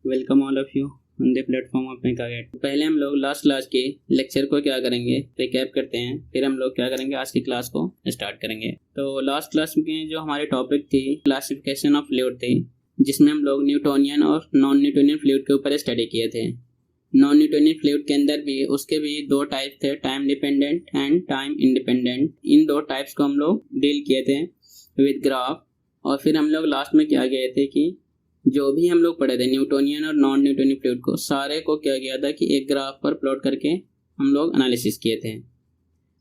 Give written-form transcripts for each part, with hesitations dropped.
Welcome all of you on the platform of मेकागेट। पहले हम लोग लास्ट क्लास के लेक्चर को क्या करेंगे, रिकैप करते हैं, फिर हम लोग क्या करेंगे, आज की क्लास को स्टार्ट करेंगे। तो लास्ट क्लास में जो हमारे टॉपिक थी क्लासिफिकेशन ऑफ फ्लूइड थी, जिसमें हम लोग न्यूटोनियन और नॉन न्यूटोनियन फ्लूइड के ऊपर स्टडी किए थे। नॉन न्यूटोनियन फ्लूइड के अंदर भी उसके भी दो टाइप थे, time dependent and time independent. इन दो टाइप्स को हम लोग डील किए थे विद ग्राफ। और फिर हम लोग लास्ट में क्या गए थे कि जो भी हम लोग पढ़े थे न्यूटोनियन और नॉन न्यूटोनियन फ्लूइड को, सारे को क्या किया था कि एक ग्राफ पर प्लॉट करके हम लोग एनालिसिस किए थे।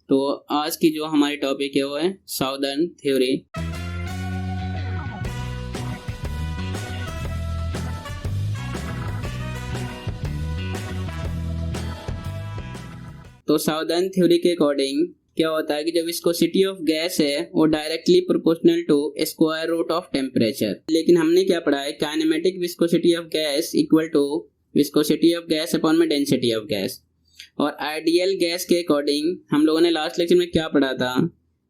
तो आज की जो हमारी टॉपिक है वो है साउदर्न थ्योरी। तो साउदर्न थ्योरी के अकॉर्डिंग क्या होता है कि जो विस्कोसिटी ऑफ गैस है वो directly proportional to square root of temperature. लेकिन हमने क्या पढ़ा है, kinematic viscosity of gas equal to viscosity of gas upon में डेंसिटी ऑफ गैस। और आइडियल गैस के अकॉर्डिंग हम लोगों ने लास्ट लेक्चर में क्या पढ़ा था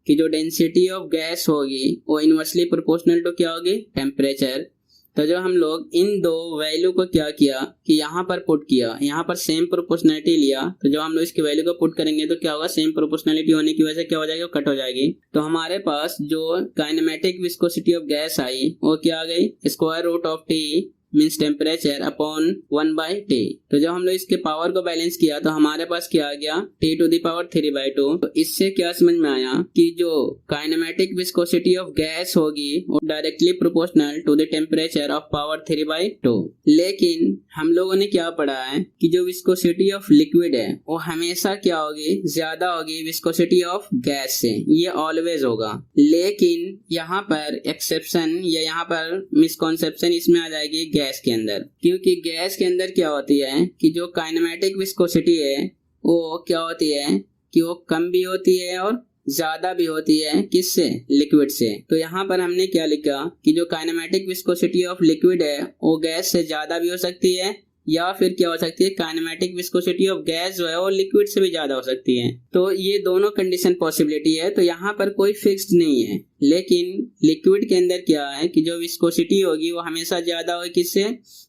कि जो डेंसिटी ऑफ गैस होगी वो इनवर्सली प्रोपोर्शनल टू क्या होगी, टेम्परेचर। तो जो हम लोग इन दो वैल्यू को क्या किया कि यहाँ पर पुट किया, यहाँ पर सेम प्रोपोर्शनलिटी लिया। तो जो हम लोग इसकी वैल्यू को पुट करेंगे तो क्या होगा, सेम प्रोपोर्शनलिटी होने की वजह से क्या हो जाएगी, वो कट हो जाएगी। तो हमारे पास जो काइनेमेटिक विस्कोसिटी ऑफ गैस आई वो क्या आ गई, square root of T means temperature upon 1/T। तो जब हम लोग इसके पावर को बैलेंस किया तो हमारे पास क्या आ गया, T⁻3/2। तो इससे क्या समझ में आया कि जो काइनेमेटिक विस्कोसिटी ऑफ गैस होगी वो directly proportional to the temperature of power 3/2। लेकिन हम लोगों ने क्या पढ़ा है कि जो विस्कोसिटी ऑफ लिक्विड है वो हमेशा क्या होगी, ज्यादा होगी विस्कोसिटी ऑफ गैस से, ये ऑलवेज होगा। लेकिन यहाँ पर एक्सेप्शन या यहाँ पर मिसकॉन्सेप्शन इसमें आ जाएगी गैस के अंदर, क्योंकि गैस के अंदर क्या होती है कि जो काइनेमेटिक विस्कोसिटी है वो क्या होती है कि वो कम भी होती है और ज्यादा भी होती है, किससे, लिक्विड से। तो यहाँ पर हमने क्या लिखा कि जो काइनेमेटिक विस्कोसिटी ऑफ लिक्विड है वो गैस से ज्यादा भी हो सकती है या फिर क्या हो सकती है, काइनेमेटिक विस्कोसिटी ऑफ गैस जो है वो लिक्विड से भी ज्यादा हो सकती है। तो ये दोनों कंडीशन पॉसिबिलिटी है, तो यहाँ पर कोई फिक्स्ड नहीं है। लेकिन लिक्विड के अंदर क्या है कि जो विस्कोसिटी होगी वो हमेशा ज्यादा होगी, किससे,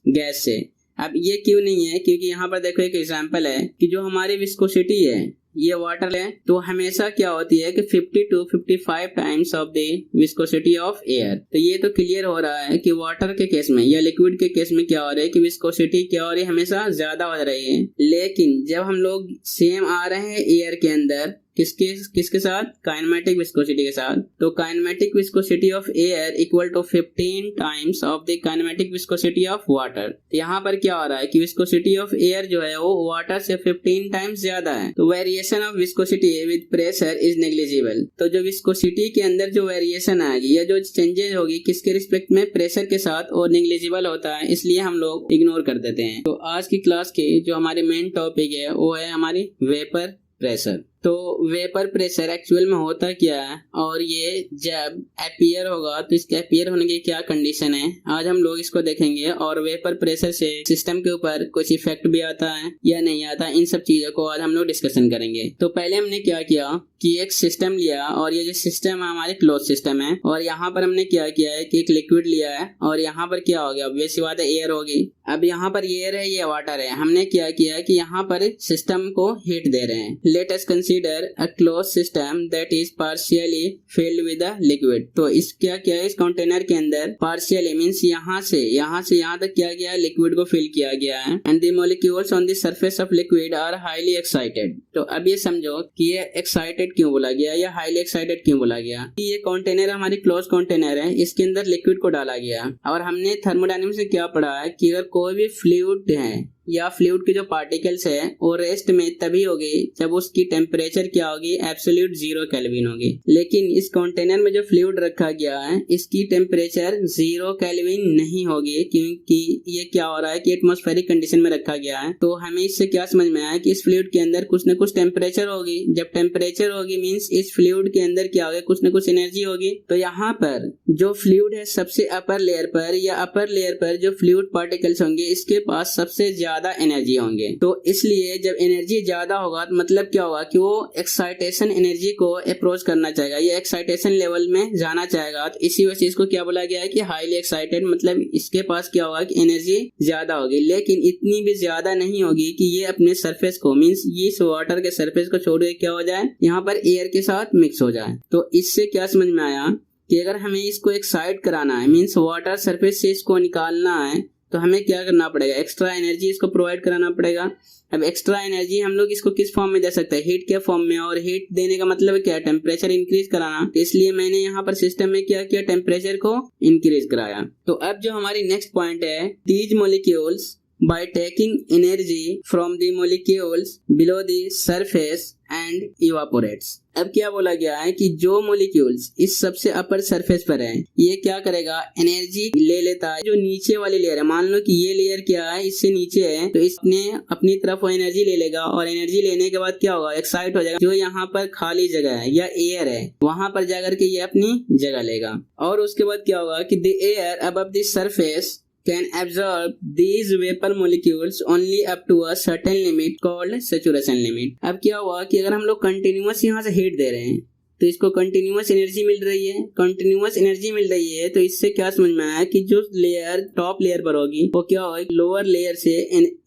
गैस से। अब ये क्यों नहीं है, क्योंकि यहाँ पर देखो एक एग्जांपल है कि जो हमारी विस्कोसिटी है ये वाटर है, तो हमेशा क्या होती है कि 50 to 55 times of the viscosity of air. तो ये तो क्लियर हो रहा है कि वाटर के केस में या लिक्विड के केस में क्या हो रहा है कि विस्कोसिटी क्या हो रही है, हमेशा ज्यादा हो रही है। लेकिन जब हम लोग सेम आ रहे हैं एयर के अंदर, किसके साथ, काइनेमेटिक विस्कोसिटी के साथ, तो kinematic viscosity of air equal to 15 times of the kinematic viscosity of water. यहाँ पर क्या हो रहा है कि विस्कोसिटी ऑफ एयर जो है वो वाटर से 15 टाइम्स ज्यादा है। तो variation of viscosity with pressure is negligible. तो जो विस्कोसिटी के अंदर जो वेरिएशन आएगी या जो चेंजेस होगी किसके रिस्पेक्ट में, प्रेशर के साथ, और नेग्लिजिबल होता है, इसलिए हम लोग इग्नोर कर देते हैं। तो आज की क्लास के जो हमारे मेन टॉपिक है वो है हमारी वेपर प्रेशर। तो वेपर प्रेशर एक्चुअल में होता क्या है और ये जब अपीयर होगा तो इसके अपीयर होने की क्या कंडीशन है, आज हम लोग इसको देखेंगे। और वेपर प्रेशर से सिस्टम के ऊपर कुछ इफेक्ट भी आता है या नहीं आता, इन सब चीजों को आज हम लोग डिस्कशन करेंगे। तो पहले हमने क्या किया कि एक सिस्टम लिया, और ये जो सिस्टम है हमारे क्लोज सिस्टम है, और यहाँ पर हमने क्या किया है कि एक लिक्विड लिया है और यहाँ पर क्या हो गया, ऑब्वियस सी बात है एयर होगी। अब यहाँ पर एयर है, ये वाटर है। हमने क्या किया है कि यहाँ पर सिस्टम को हीट दे रहे हैं। Let us consider a closed system that is partially filled with a liquid। तो इस क्या है, इस कंटेनर के अंदर partially मींस यहाँ से यहाँ तक क्या गया, लिक्विड को फिल किया गया है। and the molecules on the surface of liquid are highly excited। तो अब ये समझो कि ये excited क्यों बोला गया या highly excited क्यों बोला गया। कि ये कंटेनर हमारी क्लोज कंटेनर है, इसके अंदर लिक्विड को डाला गया। और हमने थर्मोडायनेमिक्स में क्या पढ़ा है कि अगर कोई भी फ्लूइड है या फ्लूइड के जो पार्टिकल्स है वो रेस्ट में तभी होगी जब उसकी टेम्परेचर क्या होगी, एब्सोल्यूट 0 केल्विन होगी। लेकिन इस कंटेनर में जो फ्लूइड रखा गया है इसकी टेम्परेचर 0 केल्विन नहीं होगी, क्योंकि ये क्या हो रहा है कि एटमॉस्फेरिक कंडीशन में रखा गया है। तो हमें इससे क्या समझ में आया कि इस फ्लूइड के अंदर कुछ न कुछ टेम्परेचर होगी। जब टेम्परेचर होगी मीन्स इस फ्लूइड के अंदर क्या होगा, कुछ न कुछ एनर्जी होगी। तो यहाँ पर जो फ्लूइड है सबसे अपर लेयर पर या अपर लेयर पर जो फ्लूइड पार्टिकल्स होंगे इसके पास सबसे ज्यादा ज्यादा एनर्जी होंगे। तो इसलिए जब एनर्जी ज्यादा होगा तो मतलब क्या होगा कि वो एक्साइटेशन एनर्जी को अप्रोच करना चाहेगा, ये एक्साइटेशन लेवल में जाना चाहेगा। तो इसी वजह से इसको क्या बोला गया है कि हाईली एक्साइटेड, मतलब इसके पास क्या होगा कि एनर्जी ज्यादा होगी, लेकिन इतनी भी ज्यादा नहीं होगी कि ये अपने सरफेस को, मींस इस वाटर के सरफेस को छोड़ के क्या हो जाए, यहाँ पर एयर के साथ मिक्स हो जाए। तो इससे क्या समझ में आया कि अगर हमें इसको एक्साइट कराना है, मींस वाटर सरफेस से इसको निकालना है, तो हमें क्या करना पड़ेगा, एक्स्ट्रा एनर्जी इसको प्रोवाइड कराना पड़ेगा। अब एक्स्ट्रा एनर्जी हम लोग इसको किस फॉर्म में दे सकते हैं, हीट के फॉर्म में, और हीट देने का मतलब क्या है, टेम्परेचर इंक्रीज कराना। तो इसलिए मैंने यहाँ पर सिस्टम में क्या किया, टेम्परेचर को इंक्रीज कराया। तो अब जो हमारी नेक्स्ट पॉइंट है, these molecules by taking energy from the molecules below the surface and evaporates। अब क्या बोला गया है कि जो मॉलिक्यूल्स इस सबसे अपर सरफेस पर है, ये क्या करेगा, एनर्जी ले लेता है जो नीचे वाली लेयर है। मान लो कि ये लेयर क्या है, इससे नीचे है, तो इसने अपनी तरफ वो एनर्जी ले लेगा, और एनर्जी लेने के बाद क्या होगा, एक्साइट हो जाएगा। जो यहाँ पर खाली जगह है या एयर है, वहां पर जाकर के ये अपनी जगह लेगा। और उसके बाद क्या होगा कि the air above the surface can absorb these vapor molecules only up to a certain limit called saturation limit। अब क्या हुआ कि अगर हम लोग कंटिन्यूअस यहाँ से हीट दे रहे हैं, तो इसको कंटिन्यूअस एनर्जी मिल रही है, कंटिन्यूअस एनर्जी मिल रही है, तो इससे क्या समझ में आया कि जो लेयर टॉप लेयर पर होगी वो क्या होगी, लोअर लेयर से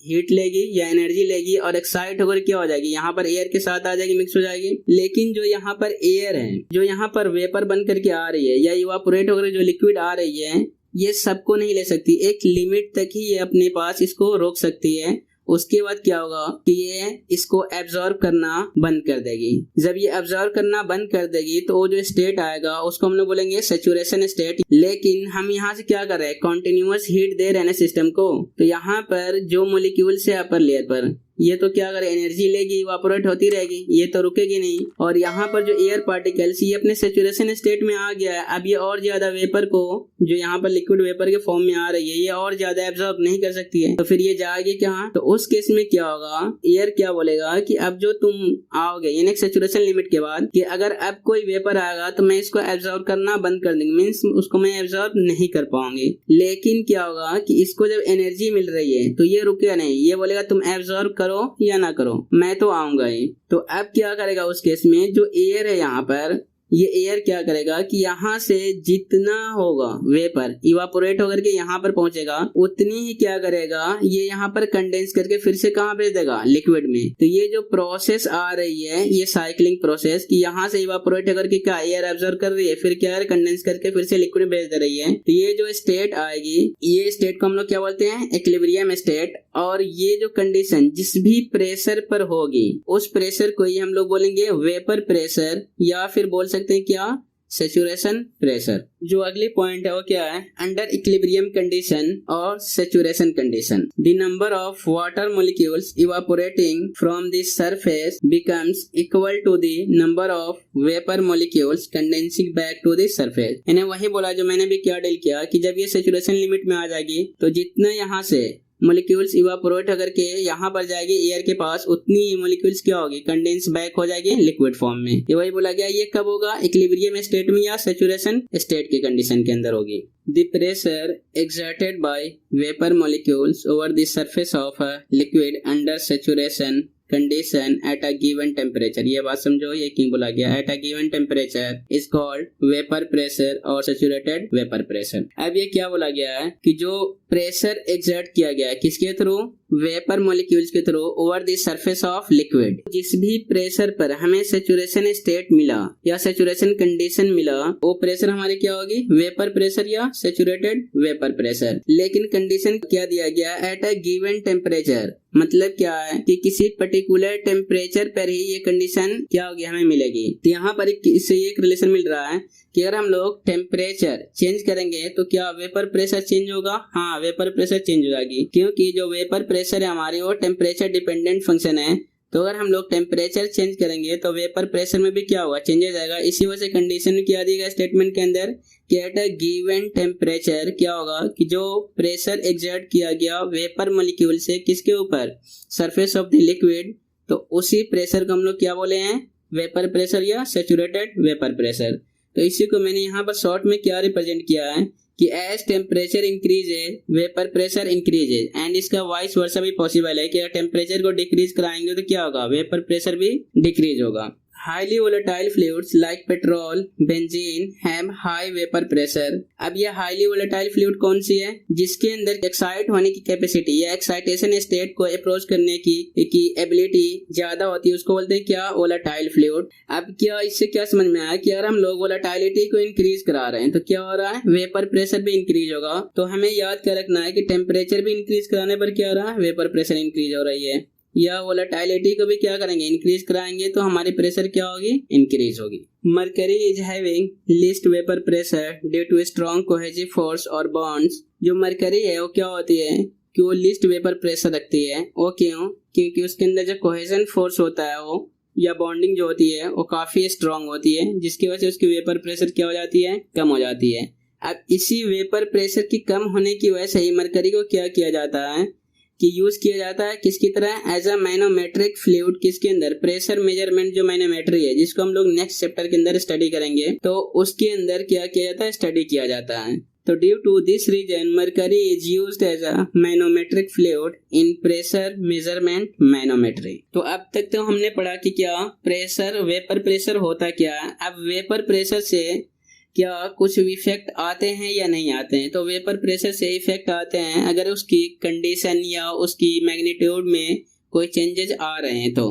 हीट लेगी या एनर्जी लेगी, और एक्साइट होकर क्या हो जाएगी, यहाँ पर एयर के साथ आ जाएगी, मिक्स हो जाएगी। लेकिन जो यहाँ पर एयर है, जो यहाँ पर वेपर बन करके आ रही है या इवापोरेट होकर जो लिक्विड आ रही है, ये सबको नहीं ले सकती, एक लिमिट तक ही ये अपने पास इसको रोक सकती है। उसके बाद क्या होगा कि ये इसको एब्जॉर्ब करना बंद कर देगी। जब ये एब्जॉर्ब करना बंद कर देगी तो वो जो स्टेट आएगा उसको हम लोग बोलेंगे सैचुरेशन स्टेट। लेकिन हम यहाँ से क्या कर रहे हैं, कॉन्टिन्यूअस हीट दे रहे हैं सिस्टम को, तो यहाँ पर जो मॉलिक्यूल्स है अपर लेयर पर, ये तो क्या करे, एनर्जी लेगी, इवापोरेट होती रहेगी, ये तो रुकेगी नहीं। और यहाँ पर जो एयर पार्टिकल्स, ये अपने सैचुरेशन स्टेट में आ गया है। अब ये और ज्यादा वेपर को, जो यहाँ पर लिक्विड वेपर के फॉर्म में आ रही है, ये और ज्यादा एब्जॉर्ब नहीं कर सकती है, तो फिर ये जाएगी कहाँ। तो उस केस में क्या होगा, एयर क्या बोलेगा कि अब जो तुम आओगे यानी सैचुरेशन लिमिट के बाद, कि अगर अब कोई वेपर आएगा तो मैं इसको एब्जॉर्ब करना बंद कर दूंगी, मीन्स उसको मैं एब्जॉर्ब नहीं कर पाऊंगी। लेकिन क्या होगा कि इसको जब एनर्जी मिल रही है तो ये रुकेगा नहीं, ये बोलेगा तुम एब्जॉर्ब करो या ना करो, मैं तो आऊंगा ही। तो अब क्या करेगा उस केस में, जो एयर है यहाँ पर, ये एयर क्या करेगा कि यहाँ से जितना होगा वेपर इवापोरेट होकर के यहाँ पर पहुंचेगा, उतनी ही क्या करेगा, ये यहाँ पर कंडेंस करके फिर से कहाँ भेज देगा, लिक्विड में। तो ये जो प्रोसेस आ रही है, ये साइक्लिंग प्रोसेस, कि यहाँ से इवापोरेट होकर के क्या एयर एब्जॉर्ब कर रही है, फिर क्या है, कंडेंस करके फिर से लिक्विड भेज दे रही है। तो ये जो स्टेट आएगी, ये स्टेट को हम लोग क्या बोलते हैं, इक्विलिब्रियम स्टेट। और ये जो कंडीशन जिस भी प्रेशर पर होगी, उस प्रेशर को ही हम लोग बोलेंगे वेपर प्रेशर, या फिर बोल सकते हैं क्या, सैचुरेशन प्रेशर। जो अगली पॉइंट है वो क्या है, अंडर इक्विलिब्रियम कंडीशन और saturation condition the number of water molecules evaporating from the surface becomes equal to the number of vapour molecules condensing back to the surface. यानी वही बोला जो मैंने भी क्या डील किया, कि जब ये सैचुरेशन लिमिट में आ जाएगी तो जितना यहाँ से मॉलिक्यूल्स इवापोरेट होकर के यहाँ पर जाएगी एयर के पास, उतनी मॉलिक्यूल्स क्या होगी, कंडेंस बैक हो जाएगी लिक्विड फॉर्म में। ये वही बोला गया, ये कब होगा, इक्विलिब्रियम स्टेट में या सैचुरेशन स्टेट की कंडीशन के अंदर होगी। The pressure exerted by vapor molecules over the surface of a liquid under saturation condition at a given temperature। ये बात समझो, ये क्यों बोला गया, at a given temperature is called vapor pressure और saturated vapor pressure। अब ये क्या बोला गया है कि जो प्रेशर एक्सर्ट किया गया है किसके थ्रू, वेपर मॉलिक्यूल्स के through over the surface of liquid. जिस भी प्रेशर पर हमें सैचुरेशन स्टेट मिला या सैचुरेशन कंडीशन मिला, वो प्रेशर हमारी क्या होगी, वेपर प्रेशर या सैचुरेटेड वेपर प्रेशर। लेकिन कंडीशन क्या दिया गया, एट अ गिवन टेम्परेचर, मतलब क्या है कि किसी पर्टिकुलर टेम्परेचर पर ही ये कंडीशन क्या होगी, हमें मिलेगी। तो यहाँ पर इससे एक रिलेशन मिल रहा है कि अगर हम लोग टेम्परेचर चेंज करेंगे तो क्या वेपर प्रेशर चेंज होगा, हाँ वेपर प्रेशर चेंज हो जाएगी, क्योंकि जो वेपर प्रेशर है हमारी वो टेम्परेचर डिपेंडेंट फंक्शन है। तो अगर हम लोग टेम्परेचर चेंज करेंगे तो वेपर प्रेशर में भी क्या होगा, चेंज हो जाएगा। इसी वजह से कंडीशन क्या दिया स्टेटमेंट के अंदर कि एट अ गिवन टेम्परेचर क्या होगा कि जो प्रेशर एक्सर्ट किया गया वेपर मॉलिक्यूल से किसके ऊपर, सरफेस ऑफ द लिक्विड, तो उसी प्रेशर को हम लोग क्या बोले हैं, वेपर प्रेशर या सैचुरेटेड वेपर प्रेशर। तो इसी को मैंने यहाँ पर शॉर्ट में क्या रिप्रेजेंट किया है कि as temperature increases vapour pressure increases, and इसका वाइस वर्सा भी पॉसिबल है कि अगर टेम्परेचर को डिक्रीज कराएंगे तो क्या होगा, वेपर प्रेशर भी डिक्रीज होगा। Highly volatile fluids like petrol, benzene have high vapour pressure. अब ये हाईली वोलेटाइल फ्लूइड कौन सी है, जिसके अंदर एक्साइट होने की कैपेसिटी या एक्साइटेशन स्टेट को अप्रोच करने की एबिलिटी ज्यादा होती है, उसको बोलते हैं क्या, वोलेटाइल फ्लूइड। अब क्या इससे क्या समझ में आया कि अगर हम लोग वोलेटाइलिटी को इंक्रीज करा रहे हैं तो क्या हो रहा है, वेपर प्रेशर भी इंक्रीज होगा। तो हमें याद कर रखना है कि टेम्परेचर भी इंक्रीज कराने पर क्या हो रहा है, वेपर प्रेशर इंक्रीज हो रही है। या वोलेटाइलिटी को भी क्या करेंगे, इंक्रीज कराएंगे तो हमारी प्रेशर क्या होगी, इंक्रीज होगी। Mercury is having least vapour pressure due to strong cohesive force और बॉन्ड्स। जो मरकरी है वो क्या होती है कि वो लीस्ट वेपर प्रेशर रखती है। वो क्यों, क्योंकि उसके अंदर जो कोहेजन फोर्स होता है वो या बॉन्डिंग जो होती है वो काफी स्ट्रॉन्ग होती है, जिसकी वजह से उसकी वेपर प्रेशर क्या हो जाती है, कम हो जाती है। अब इसी वेपर प्रेशर की कम होने की वजह से ही मरकरी को क्या किया जाता है कि यूज किया जाता है किसकी तरह, एज अ मैनोमेट्रिक फ्लूइड। किसके अंदर, प्रेशर मेजरमेंट जो मैनोमेट्री है, जिसको हम लोग नेक्स्ट चैप्टर के अंदर स्टडी करेंगे, तो उसके अंदर क्या किया जाता है, स्टडी किया जाता है। तो due to this reason mercury is used as a manometric fluid in pressure measurement manometry. तो अब तक तो हमने पढ़ा कि क्या प्रेशर, वेपर प्रेशर होता क्या है। अब वेपर प्रेशर से क्या कुछ इफेक्ट आते हैं या नहीं आते हैं। तो वेपर प्रेशर से इफेक्ट आते हैं अगर उसकी कंडीशन या उसकी मैग्नीट्यूड में कोई चेंजेस आ रहे हैं तो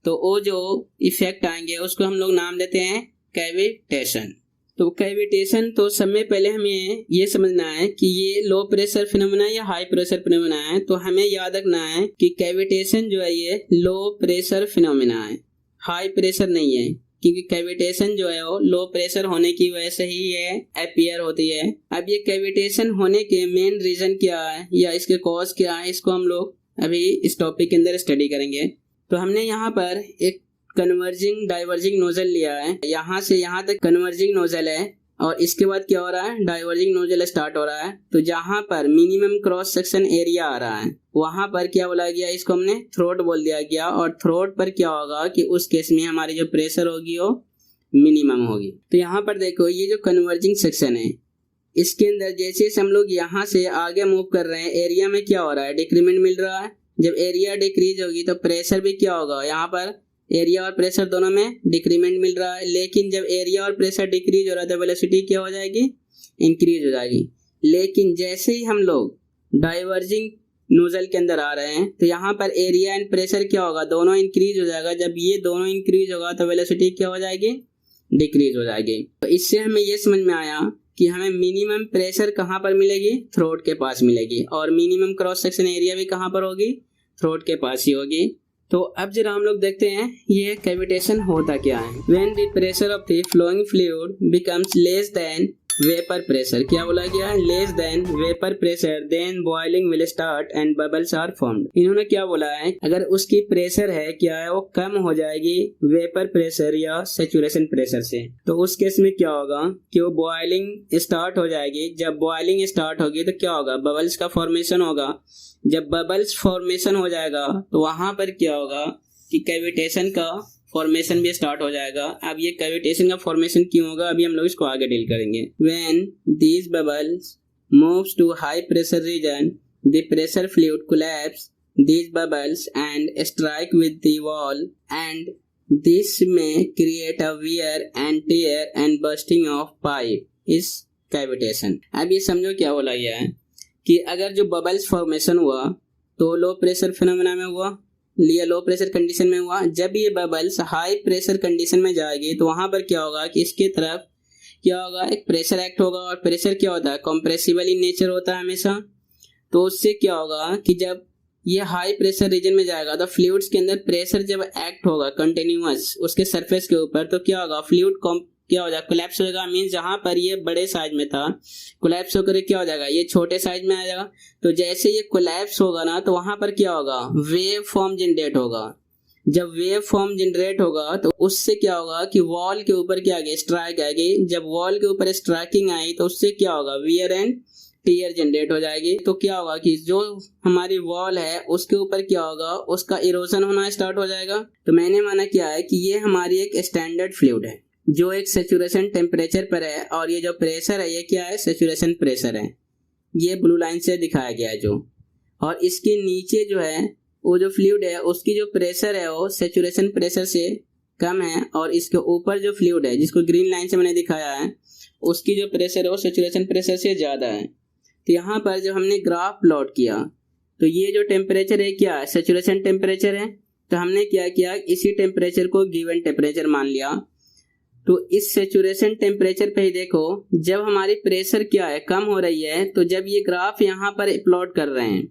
वो जो इफेक्ट आएंगे उसको हम लोग नाम देते हैं कैविटेशन। तो कैविटेशन, तो समय पहले हमें ये समझना है कि ये लो प्रेशर फिनोमेना या हाई प्रेशर फिनोमेना है। तो हमें याद रखना है कि कैविटेशन जो है ये लो प्रेशर फिनोमेना है, हाई प्रेशर नहीं है, क्योंकि कैविटेशन जो है वो लो प्रेशर होने की वजह से ही ये अपीयर होती है। अब ये कैविटेशन होने के मेन रीजन क्या है या इसके कॉज क्या है, इसको हम लोग अभी इस टॉपिक के अंदर स्टडी करेंगे। तो हमने यहाँ पर एक कन्वर्जिंग डाइवर्जिंग नोजल लिया है, यहाँ से यहाँ तक कन्वर्जिंग नोजल है और इसके बाद क्या हो रहा है, डाइवर्जिंग नोजल स्टार्ट हो रहा है। तो जहाँ पर मिनिमम क्रॉस सेक्शन एरिया आ रहा है वहां पर क्या बोला गया, इसको हमने थ्रोट बोल दिया गया। और थ्रोट पर क्या होगा कि उस केस में हमारी जो प्रेशर होगी वो मिनिमम होगी। तो यहाँ पर देखो ये जो कन्वर्जिंग सेक्शन है इसके अंदर जैसे हम लोग यहाँ से आगे मूव कर रहे हैं, एरिया में क्या हो रहा है, डिक्रीमेंट मिल रहा है। जब एरिया डिक्रीज होगी तो प्रेशर भी क्या होगा, यहाँ पर एरिया और प्रेशर दोनों में डिक्रीमेंट मिल रहा है। लेकिन जब एरिया और प्रेशर डिक्रीज हो रहा है तो वेलोसिटी क्या हो जाएगी, इंक्रीज हो जाएगी। लेकिन जैसे ही हम लोग डाइवर्जिंग नोजल के अंदर आ रहे हैं तो यहाँ पर एरिया एंड प्रेशर क्या होगा, दोनों इंक्रीज हो जाएगा। जब ये दोनों इंक्रीज होगा तो वेलोसिटी क्या हो जाएगी, डिक्रीज हो जाएगी। तो इससे हमें ये समझ में आया कि हमें मिनिमम प्रेशर कहाँ पर मिलेगी, थ्रोट के पास मिलेगी, और मिनिमम क्रॉस सेक्शन एरिया भी कहाँ पर होगी, थ्रोट के पास ही होगी। तो अब जरा हम लोग देखते हैं ये कैविटेशन होता क्या है। When the pressure of the flowing fluid becomes less than vapor pressure, क्या बोला गया, less than vapor pressure, then boiling will start and bubbles are formed। इन्होंने क्या बोला है, अगर उसकी प्रेशर है क्या है वो कम हो जाएगी वेपर प्रेशर या सेचुरेशन प्रेशर से, तो उस केस में क्या होगा कि वो बॉइलिंग स्टार्ट हो जाएगी। जब बॉइलिंग स्टार्ट होगी तो क्या होगा, बबल्स का फॉर्मेशन होगा। जब बबल्स फॉर्मेशन हो जाएगा तो वहां पर क्या होगा कि कैविटेशन का फॉर्मेशन भी स्टार्ट हो जाएगा। अब ये कैविटेशन का फॉर्मेशन क्यों होगा, अभी हम लोग इसको आगे डील करेंगे। When these bubbles moves to high pressure region, the pressure fluid collapse these bubbles and strike with the wall, and this may create a wear and tear and bursting of pipe is cavitation। अब ये समझो क्या बोला गया है कि अगर जो बबल्स फॉर्मेशन हुआ तो लो प्रेशर फिनोमेना में हुआ, लिया लो प्रेशर कंडीशन में हुआ। जब ये बबल्स हाई प्रेशर कंडीशन में जाएगी तो वहां पर क्या होगा कि इसके तरफ क्या होगा, एक प्रेशर एक्ट होगा। और प्रेशर क्या होता है, कंप्रेसिबल इन नेचर होता है हमेशा। तो उससे क्या होगा कि जब ये हाई प्रेशर रीजन में जाएगा तो फ्लूइड्स के अंदर प्रेशर जब एक्ट होगा कंटिन्यूअस उसके सरफेस के ऊपर, तो क्या होगा, फ्लूइड क्या हो जाएगा, कोलैप्स हो जाएगा। मीन्स जहां पर ये बड़े साइज में था कोलैप्स होकर क्या हो जाएगा, ये छोटे साइज में आ जाएगा। तो जैसे ये कोलैप्स होगा ना तो वहां पर क्या होगा, वेव फॉर्म जनरेट होगा। जब वेव फॉर्म जनरेट होगा तो उससे क्या होगा कि वॉल के ऊपर क्या आएगी, स्ट्राइक आएगी। जब वॉल के ऊपर स्ट्राइकिंग आई तो उससे क्या होगा, वियर एंड टीयर जनरेट हो जाएगी। तो क्या होगा कि जो हमारी वॉल है उसके ऊपर क्या होगा, उसका इरोजन होना स्टार्ट हो जाएगा। तो मैंने माना क्या है कि ये हमारी एक स्टैंडर्ड फ्लूइड है, जो एक सेचुरेशन टेम्परेचर पर है, और ये जो प्रेशर है ये क्या है, सेचुरेशन प्रेशर है। ये ब्लू लाइन से दिखाया गया है जो, और इसके नीचे जो है वो जो फ्लूइड है उसकी जो प्रेशर है वो सेचुरेशन प्रेशर से कम है, और इसके ऊपर जो फ्लूइड है जिसको ग्रीन लाइन से मैंने दिखाया है उसकी जो प्रेशर है वो सेचुरेशन प्रेशर से ज़्यादा है। तो यहाँ पर जब हमने ग्राफ प्लॉट किया तो ये जो टेम्परेचर है क्या है, सेचुरेशन टेम्परेचर है। तो हमने क्या किया, इसी टेम्परेचर को गिवन टेम्परेचर मान लिया। तो इस सेचुरेशन टेम्परेचर पे ही देखो, जब हमारी प्रेशर क्या है, कम हो रही है, तो जब ये ग्राफ यहाँ पर प्लॉट कर रहे हैं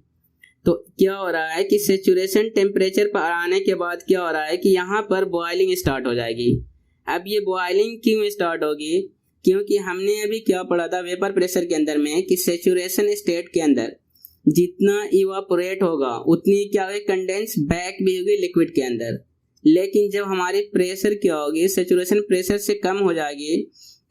तो क्या हो रहा है कि सेचुरेशन टेम्परेचर पर आने के बाद क्या हो रहा है कि यहाँ पर बॉइलिंग स्टार्ट हो जाएगी। अब ये बॉइलिंग क्यों स्टार्ट होगी, क्योंकि हमने अभी क्या पढ़ा था वेपर प्रेशर के अंदर में कि सेचुरेशन स्टेट के अंदर जितना इवापोरेट होगा उतनी क्या होगी, कंडेंस बैक भी होगी लिक्विड के अंदर। लेकिन जब हमारी प्रेशर क्या होगी, सेचुरेशन प्रेशर से कम हो जाएगी,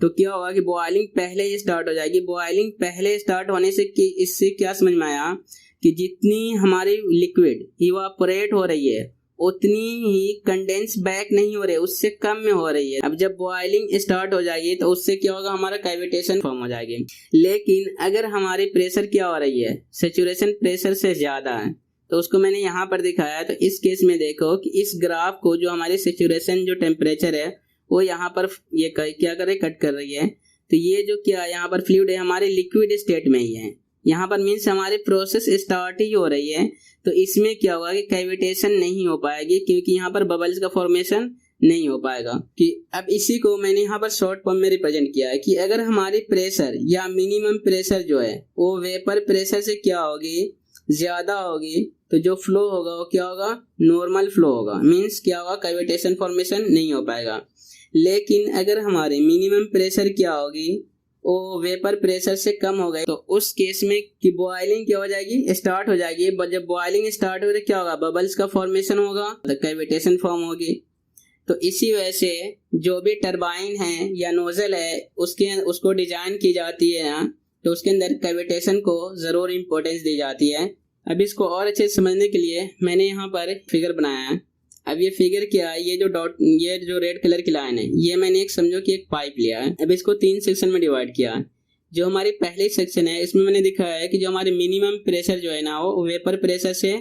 तो क्या होगा कि बॉइलिंग पहले ही स्टार्ट हो जाएगी। बॉइलिंग पहले स्टार्ट होने से इससे क्या समझ में आया कि जितनी हमारी लिक्विड इवापोरेट हो रही है उतनी ही कंडेंस बैक नहीं हो रही है, उससे कम में हो रही है। अब जब बॉइलिंग स्टार्ट हो जाएगी तो उससे क्या होगा, हमारा कैविटेशन फॉर्म हो जाएगी। लेकिन अगर हमारी प्रेशर क्या हो रही है, सेचुरेशन प्रेशर से ज़्यादा है, तो उसको मैंने यहाँ पर दिखाया। तो इस केस में देखो कि इस ग्राफ को जो हमारी सेचुरेशन जो टेम्परेचर है वो यहाँ पर ये क्या कर रही है, कट कर रही है। तो ये जो क्या यहाँ पर फ्लूइड है हमारे लिक्विड स्टेट में ही है, यहाँ पर मीन्स हमारी प्रोसेस स्टार्ट ही हो रही है। तो इसमें क्या होगा कि कैविटेशन नहीं हो पाएगी, क्योंकि यहाँ पर बबल्स का फॉर्मेशन नहीं हो पाएगा। कि अब इसी को मैंने यहाँ पर शॉर्ट फॉर्म में रिप्रेजेंट किया है कि अगर हमारी प्रेशर या मिनिमम प्रेशर जो है वो वेपर प्रेशर से क्या होगी, ज़्यादा होगी, तो जो फ्लो होगा वो क्या होगा, नॉर्मल फ्लो होगा। मीन्स क्या होगा, कैविटेशन फॉर्मेशन नहीं हो पाएगा। लेकिन अगर हमारी मिनिमम प्रेशर क्या होगी, वो वेपर प्रेशर से कम हो गए, तो उस केस में कि बॉइलिंग क्या हो जाएगी, स्टार्ट हो जाएगी। जब बॉइलिंग स्टार्ट हो तो क्या होगा, बबल्स का फॉर्मेशन होगा, तो कैविटेशन फॉर्म होगी। तो इसी वजह से जो भी टरबाइन है या नोजल है उसको डिजाइन की जाती है ना, तो उसके अंदर कैविटेशन को ज़रूर इम्पोर्टेंस दी जाती है। अब इसको और अच्छे से समझने के लिए मैंने यहाँ पर फिगर बनाया है। अब ये फिगर क्या है, ये जो डॉट, ये जो रेड कलर की लाइन है, ये मैंने एक समझो कि एक पाइप लिया है। अब इसको 3 सेक्शन में डिवाइड किया है। जो हमारी पहली सेक्शन है इसमें मैंने दिखाया है कि जो हमारे मिनिमम प्रेशर जो है ना वो वेपर प्रेशर से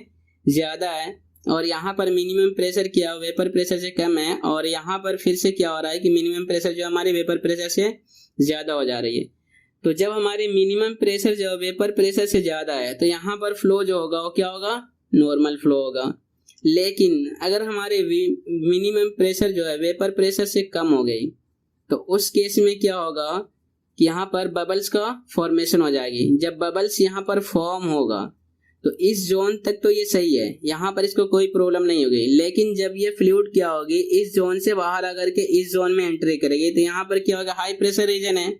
ज़्यादा है, और यहाँ पर मिनिमम प्रेशर क्या वेपर प्रेशर से कम है, और यहाँ पर फिर से क्या हो रहा है कि मिनिमम प्रेशर जो हमारे वेपर प्रेशर से ज़्यादा हो जा रही है। तो जब हमारी मिनिमम प्रेशर जो वेपर प्रेशर से ज़्यादा है तो यहाँ पर फ्लो जो होगा वो क्या होगा, नॉर्मल फ्लो होगा। लेकिन अगर हमारे मिनिमम प्रेशर जो है वेपर प्रेशर से कम हो गई, तो उस केस में क्या होगा कि यहाँ पर बबल्स का फॉर्मेशन हो जाएगी। जब बबल्स यहाँ पर फॉर्म होगा तो इस जोन तक तो ये सही है, यहाँ पर इसको कोई प्रॉब्लम नहीं होगी। लेकिन जब ये फ्लूइड क्या होगी, इस जोन से बाहर आकर के इस जोन में एंट्री करेगी, तो यहाँ पर क्या होगा, हाई प्रेशर रीजन है,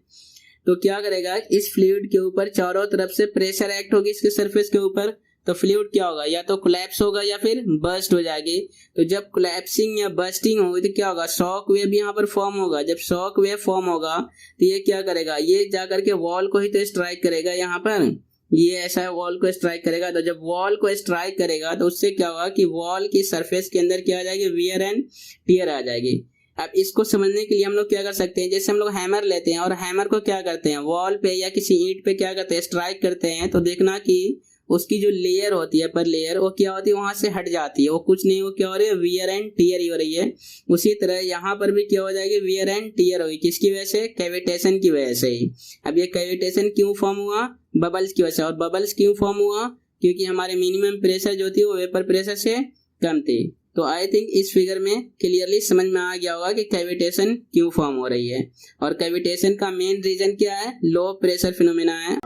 तो क्या करेगा, इस फ्लूइड के ऊपर चारों तरफ से प्रेशर एक्ट होगी इसके सरफेस के ऊपर, तो फ्लूइड क्या होगा, या तो कोलैप्स होगा या फिर बर्स्ट हो जाएगी। तो जब कोलैप्सिंग या बर्स्टिंग होगी तो क्या होगा, शॉक वेव यहाँ पर फॉर्म होगा। जब शॉक वेव फॉर्म होगा तो ये क्या करेगा, ये जाकर के वॉल को ही तो स्ट्राइक करेगा, यहाँ पर ये ऐसा वॉल को स्ट्राइक करेगा। तो जब वॉल को स्ट्राइक करेगा तो उससे क्या होगा कि वॉल की सरफेस के अंदर क्या आ जाएगी, वियर एंड टियर आ जाएगी। अब इसको समझने के लिए हम लोग क्या कर सकते हैं, जैसे हम लोग हैमर लेते हैं और हैमर को क्या करते हैं, वॉल पे या किसी ईंट पे क्या करते हैं, स्ट्राइक करते हैं, तो देखना कि उसकी जो लेयर होती है पर लेयर वो क्या होती है, वहां से हट जाती है, वो कुछ नहीं, वो क्या हो रही है, वियर एंड टियर ही हो रही है। उसी तरह यहाँ पर भी क्या हो जाएगी, वियर एंड टियर होगी। किसकी वजह से, कैविटेशन की वजह से ही। अब ये कैविटेशन क्यों फॉर्म हुआ, बबल्स की वजह से। और बबल्स क्यों फॉर्म हुआ, क्योंकि हमारे मिनिमम प्रेशर जो थी वो वेपर प्रेशर से कम थी। तो आई थिंक इस फिगर में क्लियरली समझ में आ गया होगा कि कैविटेशन क्यों फॉर्म हो रही है। और कैविटेशन का मेन रीजन क्या है, लो प्रेशर फिनोमेना है।